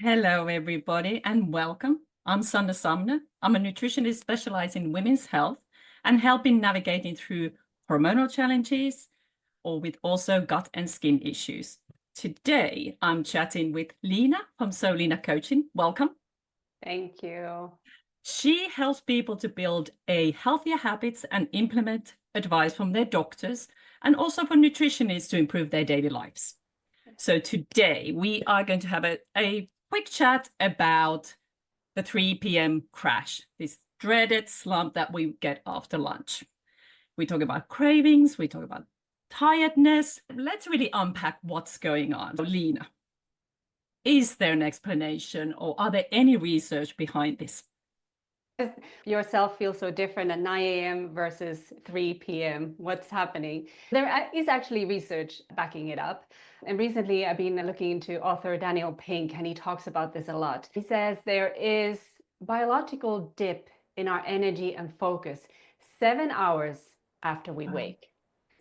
Hello, everybody, and welcome. I'm Sandra Sumner. I'm a nutritionist specialized in women's health and helping navigating through hormonal challenges or with also gut and skin issues. Today, I'm chatting with Lena from Solina Coaching. Welcome. Thank you. She helps people to build a healthier habits and implement advice from their doctors and also for nutritionists to improve their daily lives. So today we are going to have a quick chat about the 3 p.m. crash, this dreaded slump that we get after lunch. We talk about cravings, we talk about tiredness. Let's really unpack what's going on. Lena, is there an explanation or are there any research behind this? Yourself feels so different at 9 a.m. versus 3 p.m. What's happening? There is actually research backing it up. And recently I've been looking into author Daniel Pink, and he talks about this a lot. He says there is biological dip in our energy and focus 7 hours after we wake.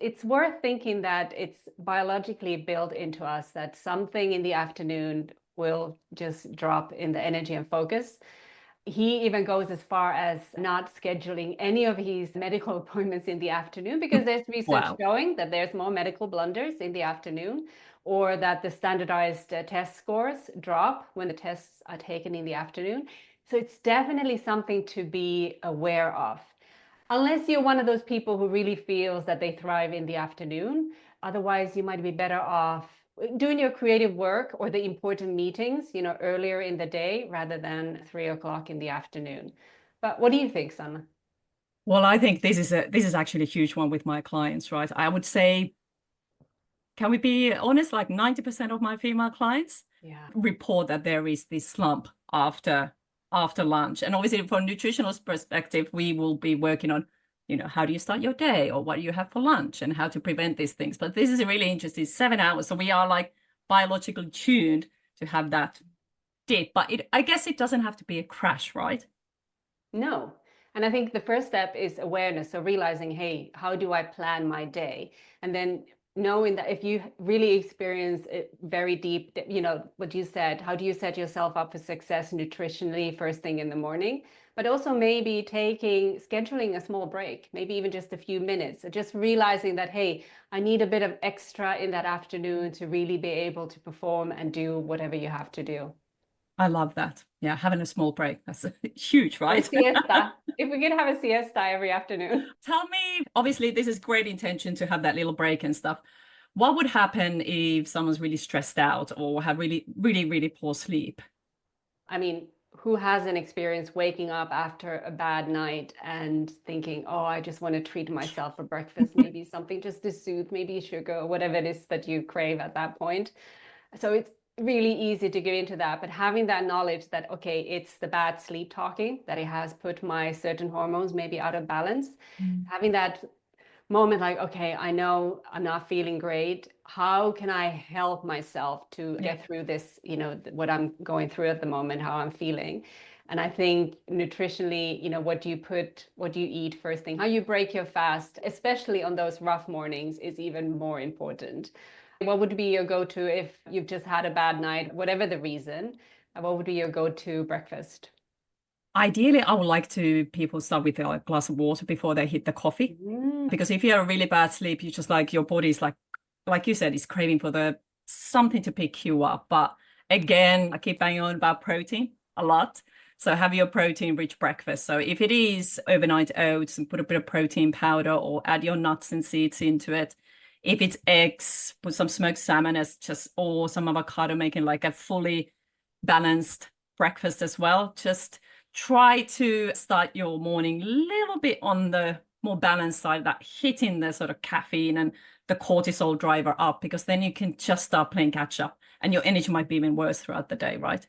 It's worth thinking that it's biologically built into us that something in the afternoon will just drop in the energy and focus. He even goes as far as not scheduling any of his medical appointments in the afternoon because there's research Wow. showing that there's more medical blunders in the afternoon, or that the standardized test scores drop when the tests are taken in the afternoon. So it's definitely something to be aware of. Unless you're one of those people who really feels that they thrive in the afternoon, otherwise you might be better off doing your creative work or the important meetings, earlier in the day rather than 3 o'clock in the afternoon. But what do you think, Sana? Well, I think this is actually a huge one with my clients, right? I would say, can we be honest, like 90% of my female clients Yeah. report that there is this slump after lunch. And obviously from a nutritionist perspective, we will be working on, how do you start your day or what do you have for lunch and how to prevent these things. But this is really interesting, 7 hours. So we are like biologically tuned to have that dip. But I guess it doesn't have to be a crash, right? No. And I think the first step is awareness. So realizing, hey, how do I plan my day? And then knowing that if you really experience it very deep, what you said, how do you set yourself up for success nutritionally first thing in the morning? But also maybe scheduling a small break, maybe even just a few minutes, just realizing that, hey, I need a bit of extra in that afternoon to really be able to perform and do whatever you have to do. I love that. Yeah, having a small break. That's huge, Or a right? siesta. If we could have a siesta every afternoon. Tell me, obviously, this is great intention to have that little break and stuff. What would happen if someone's really stressed out or have really, really, really poor sleep? I mean, who hasn't experienced waking up after a bad night and thinking, oh, I just want to treat myself for breakfast, maybe something just to soothe, maybe sugar or whatever it is that you crave at that point. So it's really easy to get into that. But having that knowledge that, okay, it's the bad sleep talking, that it has put my certain hormones maybe out of balance, having that moment like, okay, I know I'm not feeling great. How can I help myself to Yeah. get through this, what I'm going through at the moment, how I'm feeling? And I think nutritionally, what do you eat first thing, how you break your fast, especially on those rough mornings, is even more important. What would be your go-to if you've just had a bad night, whatever the reason? What would be your go-to breakfast? Ideally, I would like to people start with a glass of water before they hit the coffee. Mm. Because if you have a really bad sleep, you just like your body's like you said, is craving for the something to pick you up. But again, I keep banging on about protein a lot. So have your protein rich breakfast. So if it is overnight oats and put a bit of protein powder or add your nuts and seeds into it. If it's eggs, put some smoked salmon as just or some avocado, making like a fully balanced breakfast as well. Just try to start your morning a little bit on the more balanced side, that hitting the sort of caffeine and the cortisol driver up, because then you can just start playing catch up and your energy might be even worse throughout the day, right?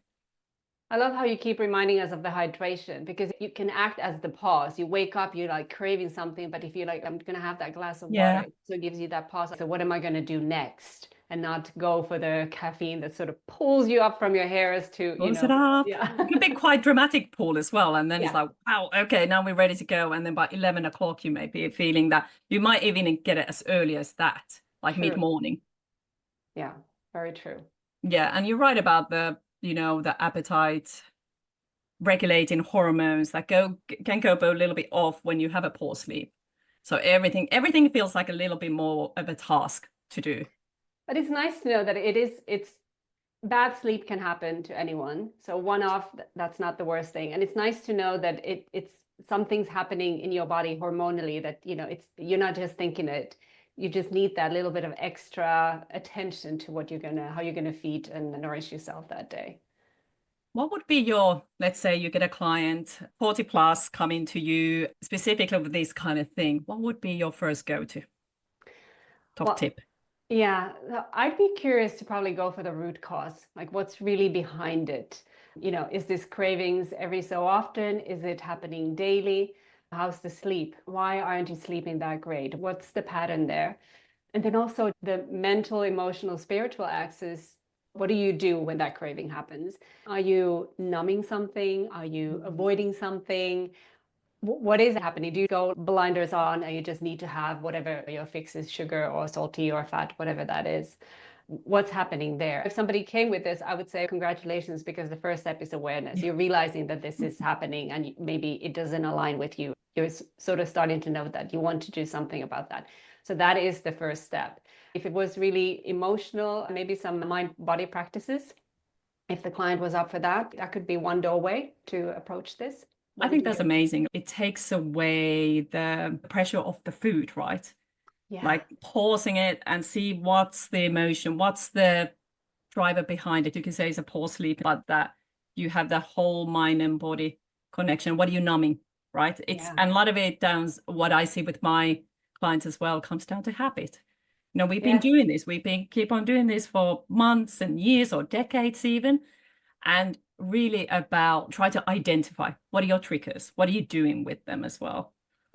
I love how you keep reminding us of the hydration, because you can act as the pause. You wake up, you're like craving something, but if you're like, I'm going to have that glass of Yeah. water, so it gives you that pause. So what am I going to do next? And not go for the caffeine that sort of pulls you up from your hairs to, Close it up. yeah. It can be quite dramatic, Paul, as well. And then it's Yeah, like, wow, okay, now we're ready to go. And then by 11 o'clock, you may be feeling that you might even get it as early as that, like true. mid-morning. Yeah, very true. Yeah, and you're right about the appetite regulating hormones that can go a little bit off when you have a poor sleep. So everything feels like a little bit more of a task to do. But it's nice to know that it's bad sleep can happen to anyone. So one off, that's not the worst thing. And it's nice to know that it's something's happening in your body hormonally that, you're not just thinking it. You just need that little bit of extra attention to how you're gonna feed and nourish yourself that day. What would be let's say you get a client 40 plus coming to you specifically with this kind of thing. What would be your first go-to top tip? Yeah, I'd be curious to probably go for the root cause, like what's really behind it. Is this cravings every so often? Is it happening daily? How's the sleep? Why aren't you sleeping that great? What's the pattern there? And then also the mental, emotional, spiritual axis. What do you do when that craving happens? Are you numbing something? Are you avoiding something? What is happening? Do you go blinders on and you just need to have whatever your fix is, sugar or salty or fat, whatever that is? What's happening there? If somebody came with this, I would say congratulations, because the first step is awareness. You're realizing that this is happening and maybe it doesn't align with you. You're sort of starting to know that you want to do something about that. So that is the first step. If it was really emotional, maybe some mind-body practices. If the client was up for that, that could be one doorway to approach this. I think that's amazing. It takes away the pressure of the food, right? Yeah. Like pausing it and see what's the emotion, what's the driver behind it. You can say it's a poor sleep, but that you have the whole mind and body connection. What are you numbing, right? And a lot of it what I see with my clients as well comes down to habit. We've been doing this. Keep on doing this for months and years or decades even. And really about try to identify what are your triggers, what are you doing with them as well.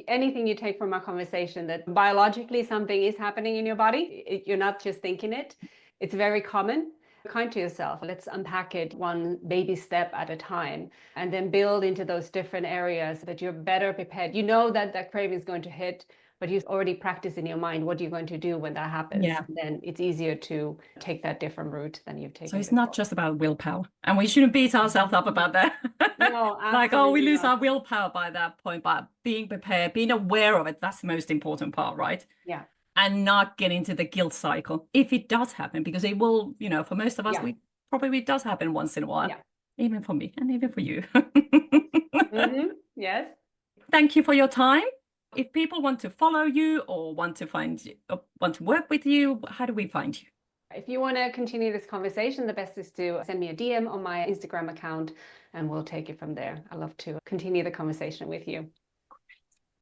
Anything you take from our conversation that biologically something is happening in your body, you're not just thinking it. It's very common. Be kind to yourself. Let's unpack it one baby step at a time and then build into those different areas so that you're better prepared. You know that craving is going to hit, but you already practice in your mind what you're going to do when that happens. Yeah. Then it's easier to take that different route than you've taken. So it's not just about willpower, and we shouldn't beat ourselves up about that. No, like, we lose our willpower by that point, but being prepared, being aware of it, that's the most important part, right? Yeah. And not get into the guilt cycle if it does happen, because it will, for most of us, we probably does happen once in a while, even for me and even for you. Yes. Thank you for your time. If people want to follow you or want to work with you, how do we find you? If you want to continue this conversation, the best is to send me a DM on my Instagram account and we'll take it from there. I'd love to continue the conversation with you.